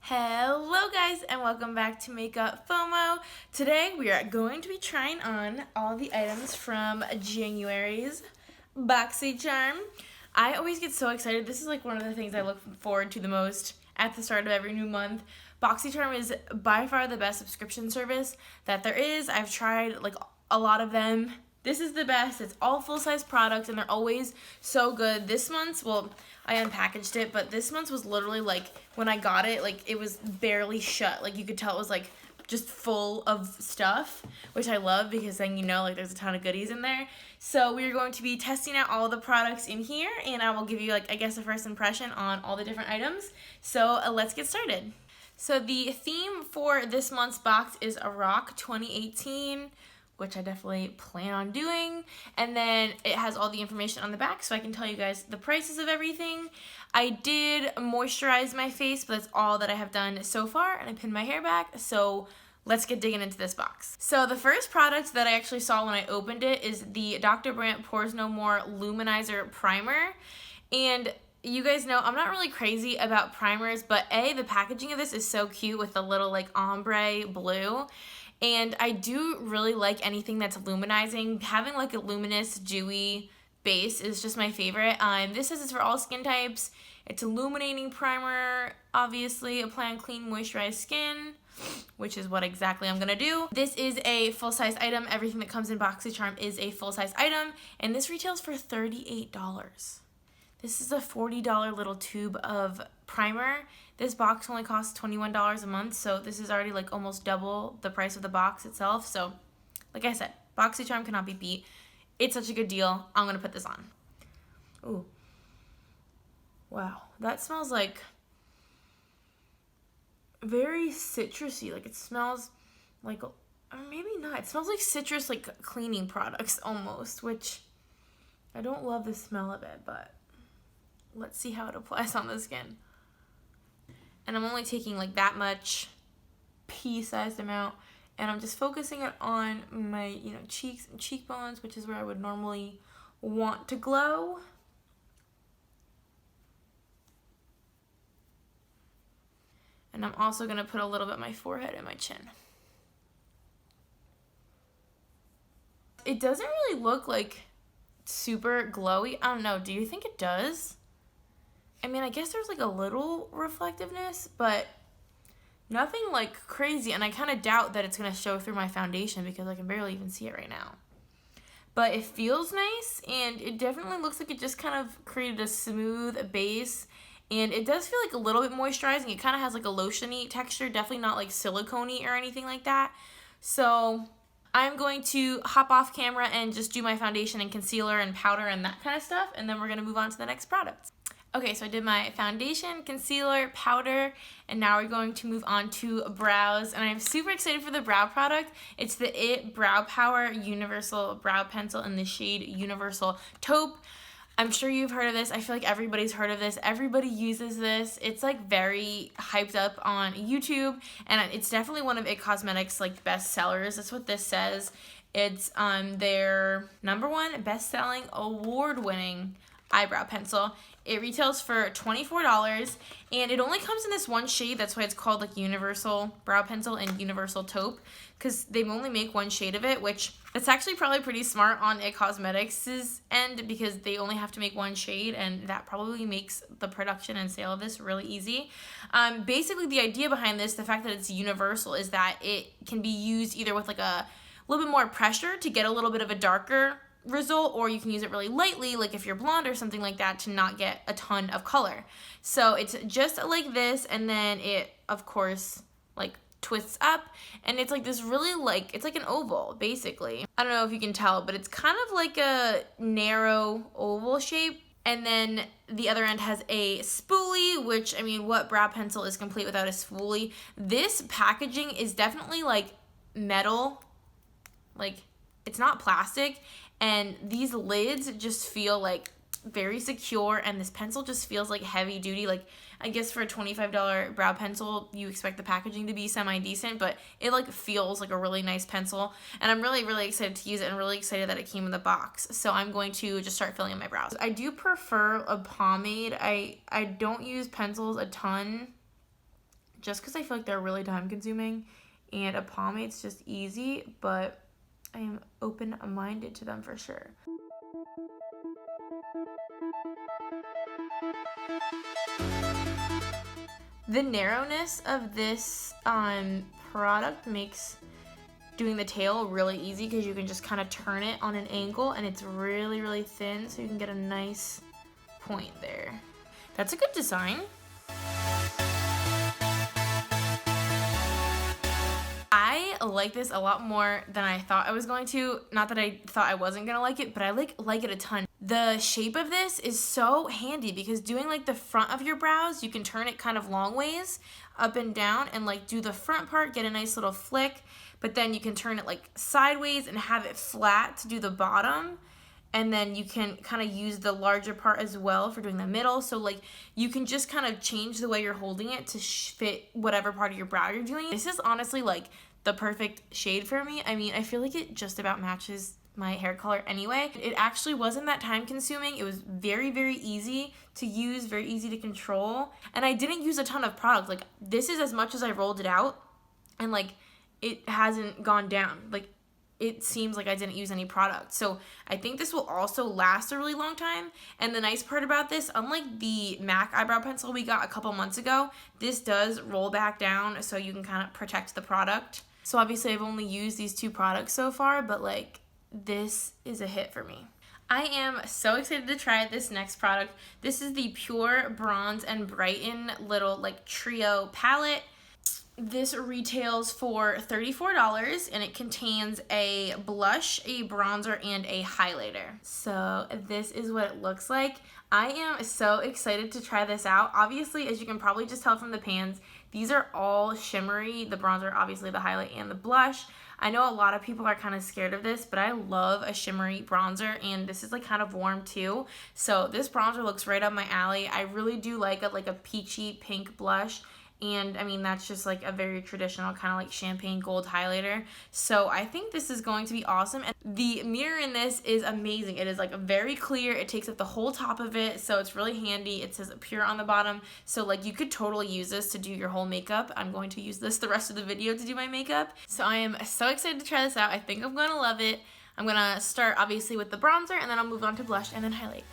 Hello guys and welcome back to Makeup FOMO. Today we are going to be trying on all the items from January's BOXYCHARM. I always get so excited. This is like one of the things I look forward to the most at the start of every new month. BOXYCHARM is by far the best subscription service that there is. I've tried like a lot of them. This is the best. It's all full-size products and they're always so good. This month's, well, I unpackaged it, but this month's was literally like, when I got it, like it was barely shut. Like you could tell it was like just full of stuff, which I love because then you know like there's a ton of goodies in there. So we're going to be testing out all the products in here and I will give you like, I guess, a first impression on all the different items. So let's get started. So the theme for this month's box is a Rock 2018, which I definitely plan on doing. And then it has all the information on the back so I can tell you guys the prices of everything. I did moisturize my face, but that's all that I have done so far, and I pinned my hair back, so let's get digging into this box. So the first product that I actually saw when I opened it is the Dr. Brandt Pores No More Luminizer Primer. And you guys know I'm not really crazy about primers, but the packaging of this is so cute with the little like ombre blue. And I do really like anything that's luminizing. Having like a luminous, dewy base is just my favorite. This says it's for all skin types. It's illuminating primer, obviously. Apply on clean, moisturized skin, which is what exactly I'm gonna do. This is a full-size item. Everything that comes in BOXYCHARM is a full-size item, and this retails for $38. This is a $40 little tube of primer. This box only costs $21 a month, so this is already like almost double the price of the box itself. So, like I said, BOXYCHARM cannot be beat. It's such a good deal. I'm gonna put this on. Ooh. Wow, that smells like very citrusy. Like it smells like, or maybe not. It smells like citrus, like cleaning products almost, which I don't love the smell of it, but let's see how it applies on the skin. And I'm only taking like that much pea-sized amount, and I'm just focusing it on my, cheeks and cheekbones, which is where I would normally want to glow. And I'm also gonna put a little bit on my forehead and my chin. It doesn't really look like super glowy. I don't know, do you think it does? I mean, I guess there's like a little reflectiveness, but nothing like crazy. And I kind of doubt that it's going to show through my foundation because I can barely even see it right now. But it feels nice, and it definitely looks like it just kind of created a smooth base. And it does feel like a little bit moisturizing. It kind of has like a lotion-y texture, definitely not like silicone-y or anything like that. So I'm going to hop off camera and just do my foundation and concealer and powder and that kind of stuff. And then we're going to move on to the next product. Okay, so I did my foundation, concealer, powder, and now we're going to move on to brows. And I'm super excited for the brow product. It's the IT Brow Power Universal Brow Pencil in the shade Universal Taupe. I'm sure you've heard of this. I feel like everybody's heard of this. Everybody uses this. It's like very hyped up on YouTube, and it's definitely one of IT Cosmetics' like best sellers. That's what this says. It's their #1 best-selling, award-winning eyebrow pencil. It retails for $24, and it only comes in this one shade. That's why it's called like Universal Brow Pencil and Universal Taupe, because they only make one shade of it, which that's actually probably pretty smart on IT Cosmetics' end because they only have to make one shade, and that probably makes the production and sale of this really easy. Basically, the idea behind this, the fact that it's universal, is that it can be used either with like a little bit more pressure to get a little bit of a darker result, or you can use it really lightly, like if you're blonde or something like that, to not get a ton of color. So it's just like this, and then it, of course, like twists up, and it's like this really like, it's like an oval, basically. I don't know if you can tell, but it's kind of like a narrow oval shape. And then the other end has a spoolie, which, I mean, what brow pencil is complete without a spoolie? This packaging is definitely like metal, like it's not plastic. And these lids just feel like very secure, and this pencil just feels like heavy duty. Like, I guess for a $25 brow pencil, you expect the packaging to be semi-decent, but it like feels like a really nice pencil. And I'm really, really excited to use it, and really excited that it came in the box. So I'm going to just start filling in my brows. I do prefer a pomade. I don't use pencils a ton just because I feel like they're really time consuming, and a pomade's just easy, but I am open-minded to them for sure. The narrowness of this product makes doing the tail really easy because you can just kind of turn it on an angle, and it's really, really thin, so you can get a nice point there. That's a good design. I like this a lot more than I thought I was going to. Not that I thought I wasn't gonna like it, but I like it a ton. The shape of this is so handy because doing like the front of your brows, you can turn it kind of long ways up and down and like do the front part, get a nice little flick, but then you can turn it like sideways and have it flat to do the bottom. And then you can kind of use the larger part as well for doing the middle. So like you can just kind of change the way you're holding it to fit whatever part of your brow you're doing. This is honestly like the perfect shade for me. I mean, I feel like it just about matches my hair color anyway. It actually wasn't that time consuming. It was very, very easy to use, very easy to control. And I didn't use a ton of product. Like this is as much as I rolled it out, and like it hasn't gone down. Like it seems like I didn't use any product. So I think this will also last a really long time. And the nice part about this, unlike the MAC eyebrow pencil we got a couple months ago, this does roll back down so you can kind of protect the product. So obviously I've only used these 2 products so far, but like this is a hit for me. I am so excited to try this next product. This is the Pure Bronze and Brighten little like trio palette. This retails for $34 and it contains a blush, a bronzer, and a highlighter. So this is what it looks like. I am so excited to try this out. Obviously, as you can probably just tell from the pans, these are all shimmery. The bronzer, obviously the highlight, and the blush. I know a lot of people are kind of scared of this, but I love a shimmery bronzer, and this is like kind of warm too. So this bronzer looks right up my alley. I really do like a peachy pink blush. And I mean, that's just like a very traditional kind of like champagne gold highlighter. So I think this is going to be awesome. And the mirror in this is amazing. It is like very clear. It takes up the whole top of it. So it's really handy. It says Pure on the bottom. So like you could totally use this to do your whole makeup. I'm going to use this the rest of the video to do my makeup. So I am so excited to try this out. I think I'm going to love it. I'm going to start obviously with the bronzer, and then I'll move on to blush and then highlight.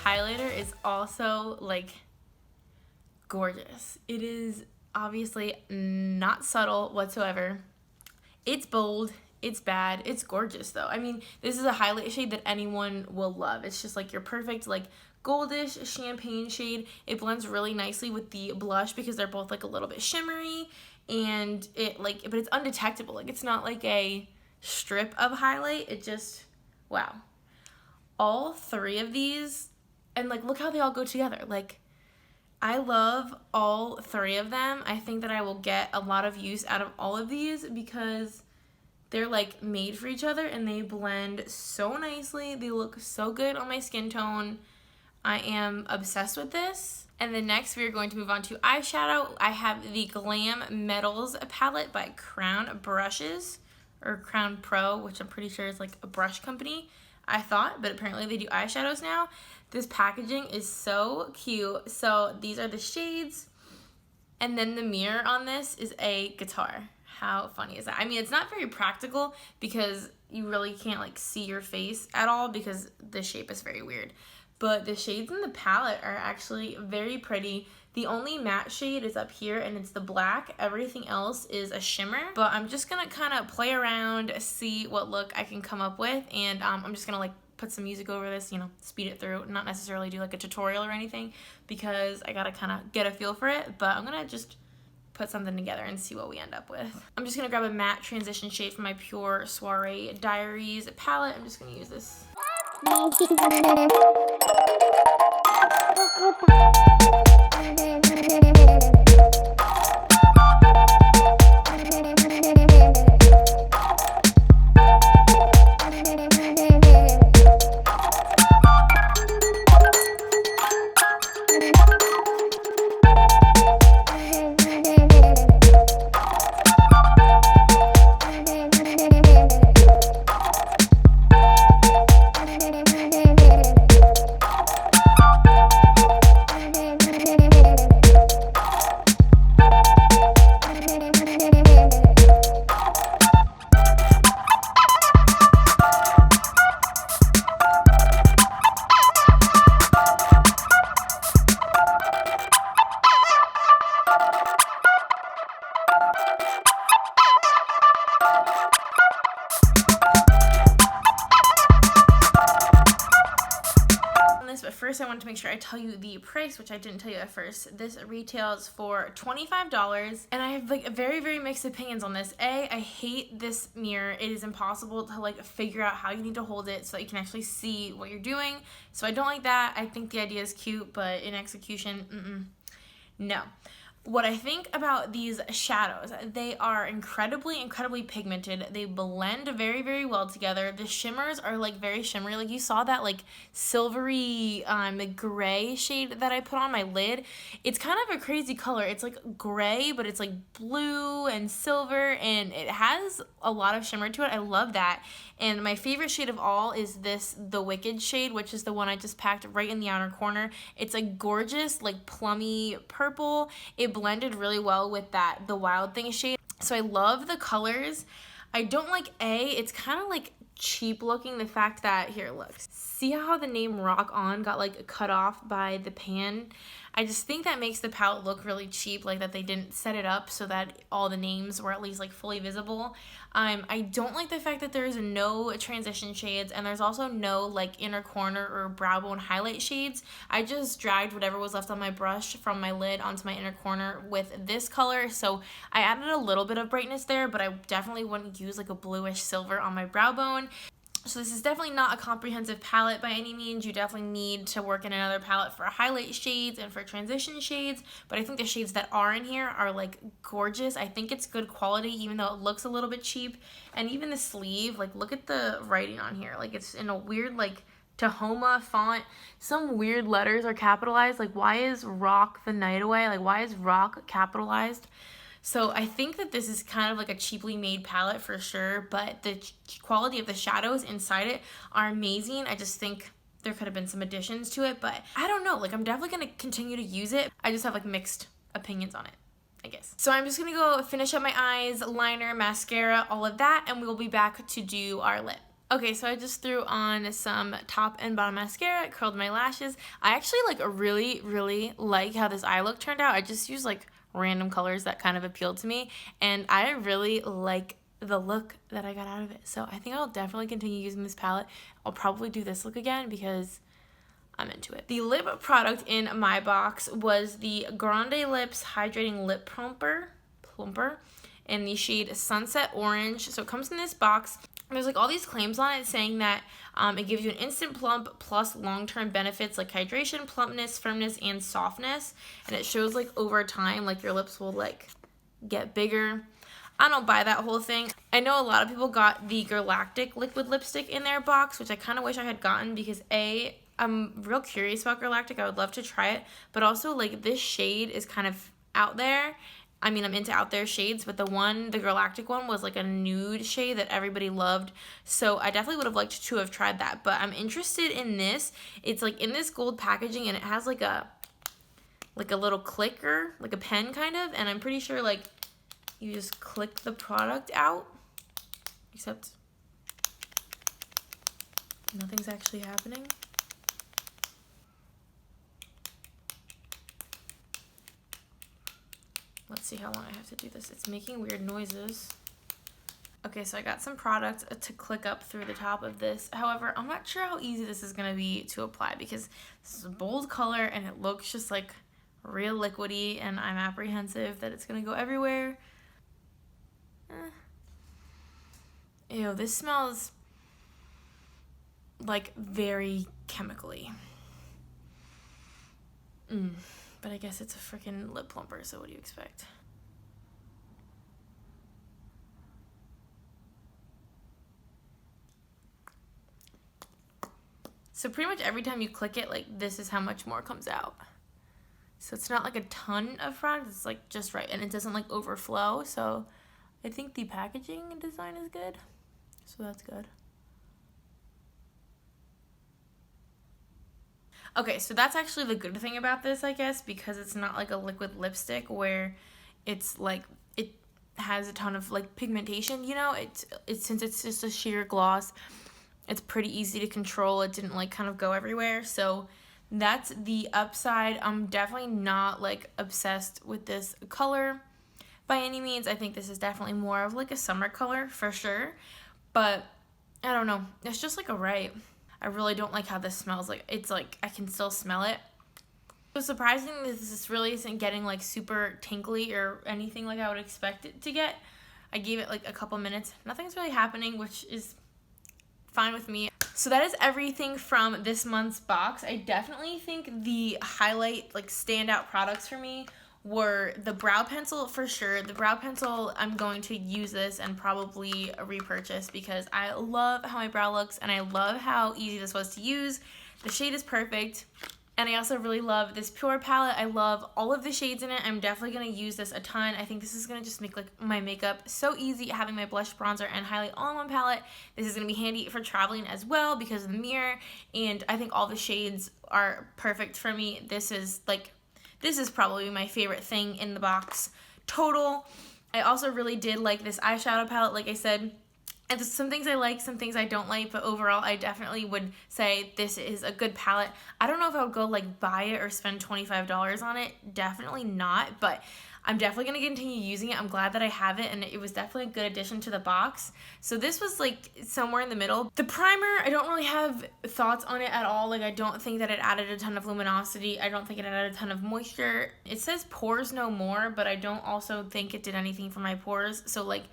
Highlighter is also like gorgeous. It is obviously not subtle whatsoever. It's bold, it's bad, it's gorgeous though. I mean, this is a highlight shade that anyone will love. It's just like your perfect like goldish champagne shade. It blends really nicely with the blush because they're both like a little bit shimmery, and it like, but it's undetectable. Like it's not like a strip of highlight. It just, wow. All 3 of these, and like look how they all go together. Like I love all 3 of them. I think that I will get a lot of use out of all of these because they're like made for each other and they blend so nicely. They look so good on my skin tone. I am obsessed with this. And then next we are going to move on to eyeshadow. I have the Glam Metals palette by Crown Brushes, or Crown Pro, which I'm pretty sure is like a brush company, I thought, but apparently they do eyeshadows now. This packaging is so cute. So these are the shades, and then the mirror on this is a guitar. How funny is that? I mean, it's not very practical because you really can't like see your face at all because the shape is very weird. But the shades in the palette are actually very pretty. The only matte shade is up here, and it's the black. Everything else is a shimmer. But I'm just gonna kind of play around, see what look I can come up with, and I'm just gonna like put some music over this, you know, speed it through, not necessarily do like a tutorial or anything because I gotta kind of get a feel for it, but I'm gonna just put something together and see what we end up with. I'm just gonna grab a matte transition shade from my Pure Soiree Diaries palette. I'm just gonna use this. But first I wanted to make sure I tell you the price, which I didn't tell you at first. This retails for $25, and I have like very mixed opinions on this. I hate this mirror. It is impossible to like figure out how you need to hold it so that you can actually see what you're doing. So I don't like that. I think the idea is cute, but in execution, no. What I think about these shadows, they are incredibly pigmented. They blend very well together. The shimmers are like very shimmery. Like you saw that like silvery gray shade that I put on my lid. It's kind of a crazy color. It's like gray, but it's like blue and silver, and it has a lot of shimmer to it. I love that. And my favorite shade of all is this, the Wicked shade, which is the one I just packed right in the outer corner. It's a gorgeous, like plummy purple. It blended really well with that, the Wild Thing shade. So I love the colors. I don't like it's kind of like cheap looking, the fact that, here, look. See how the name Rock On got like cut off by the pan? I just think that makes the palette look really cheap, like that they didn't set it up so that all the names were at least like fully visible. I don't like the fact that there's no transition shades, and there's also no like inner corner or brow bone highlight shades. I just dragged whatever was left on my brush from my lid onto my inner corner with this color, so I added a little bit of brightness there, but I definitely wouldn't use like a bluish silver on my brow bone. So this is definitely not a comprehensive palette by any means. You definitely need to work in another palette for highlight shades and for transition shades, but I think the shades that are in here are like gorgeous. I think it's good quality even though it looks a little bit cheap. And even the sleeve, like look at the writing on here. Like it's in a weird like Tahoma font. Some weird letters are capitalized. Like why is Rock the Night Away? Like why is Rock capitalized? So I think that this is kind of like a cheaply made palette for sure, but the quality of the shadows inside it are amazing. I just think there could have been some additions to it, but I don't know. Like I'm definitely going to continue to use it. I just have like mixed opinions on it, I guess. So I'm just going to go finish up my eyes, liner, mascara, all of that, and we'll be back to do our lip. Okay, so I just threw on some top and bottom mascara, curled my lashes. I actually like really like how this eye look turned out. I just used like random colors that kind of appealed to me, and I really like the look that I got out of it. So I think I'll definitely continue using this palette. I'll probably do this look again because I'm into it. The lip product in my box was the Grande Lips Hydrating Lip Plumper in the shade Sunset Orange. So it comes in this box. There's like all these claims on it saying that it gives you an instant plump plus long-term benefits like hydration, plumpness, firmness, and softness. And it shows like over time, like your lips will like get bigger. I don't buy that whole thing. I know a lot of people got the Galactic liquid lipstick in their box, which I kind of wish I had gotten because A, I'm real curious about Galactic. I would love to try it, but also like this shade is kind of out there. I mean, I'm into out there shades, but the Galactic one was like a nude shade that everybody loved. So I definitely would have liked to have tried that, but I'm interested in this. It's like in this gold packaging, and it has like a little clicker, like a pen kind of, and I'm pretty sure like you just click the product out, except nothing's actually happening. Let's see how long I have to do this. It's making weird noises. Okay, so I got some product to click up through the top of this. However, I'm not sure how easy this is gonna be to apply because this is a bold color and it looks just like real liquidy, and I'm apprehensive that it's gonna go everywhere. Ew, this smells like very chemically. But I guess it's a freaking lip plumper, so what do you expect? So pretty much every time you click it, like this is how much more comes out. So it's not like a ton of product, it's like just right, and it doesn't like overflow. So I think the packaging and design is good, so that's good. Okay, so that's actually the good thing about this, I guess, because it's not like a liquid lipstick where it's like it has a ton of like pigmentation, you know. It's since it's just a sheer gloss, it's pretty easy to control. It didn't like kind of go everywhere, so that's the upside. I'm definitely not like obsessed with this color by any means. I think this is definitely more of like a summer color for sure, but I don't know, it's just like alright. I really don't like how this smells. Like, it's like I can still smell it. It was surprising that this really isn't getting like super tingly or anything like I would expect it to get. I gave it like a couple minutes. Nothing's really happening, which is fine with me. So that is everything from this month's box. I definitely think the highlight, like standout products for me were the brow pencil for sure. The brow pencil, I'm going to use this and probably repurchase because I love how my brow looks and I love how easy this was to use. The shade is perfect. And I also really love this Pure palette. I love all of the shades in it. I'm definitely going to use this a ton. I think this is going to just make like my makeup so easy, having my blush, bronzer, and highlight all in one palette. This is going to be handy for traveling as well because of the mirror. And I think all the shades are perfect for me. This is probably my favorite thing in the box total. I also really did like this eyeshadow palette, like I said. And there's some things I like, some things I don't like, but overall I definitely would say this is a good palette. I don't know if I would go like buy it or spend $25 on it. Definitely not, but I'm definitely going to continue using it. I'm glad that I have it, and it was definitely a good addition to the box. So this was like somewhere in the middle. The primer, I don't really have thoughts on it at all. Like, I don't think that it added a ton of luminosity. I don't think it added a ton of moisture. It says pores no more, but I don't also think it did anything for my pores. So like,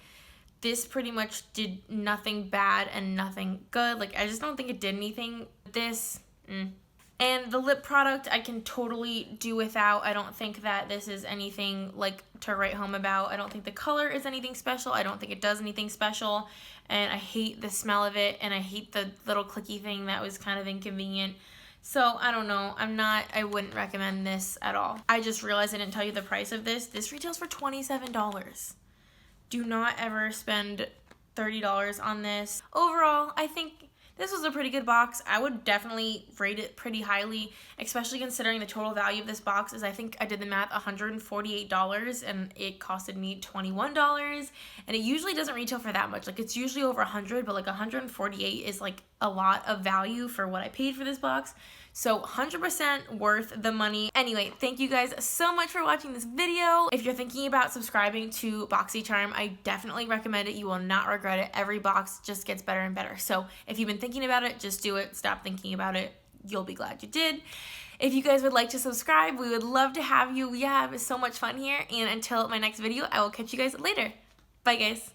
this pretty much did nothing bad and nothing good. Like, I just don't think it did anything. This, And the lip product I can totally do without. I don't think that this is anything like to write home about. I don't think the color is anything special. I don't think it does anything special. And I hate the smell of it. And I hate the little clicky thing that was kind of inconvenient. So, I don't know. I wouldn't recommend this at all. I just realized I didn't tell you the price of this. This retails for $27. Do not ever spend $30 on this. Overall, I think this was a pretty good box. I would definitely rate it pretty highly, especially considering the total value of this box is, I think I did the math, $148, and it costed me $21. And it usually doesn't retail for that much. Like, it's usually over $100, but like $148 is like a lot of value for what I paid for this box. So 100% worth the money. Anyway, thank you guys so much for watching this video. If you're thinking about subscribing to BOXYCHARM, I definitely recommend it. You will not regret it. Every box just gets better and better. So if you've been thinking about it, just do it. Stop thinking about it. You'll be glad you did. If you guys would like to subscribe, we would love to have you. We have so much fun here. And until my next video, I will catch you guys later. Bye, guys.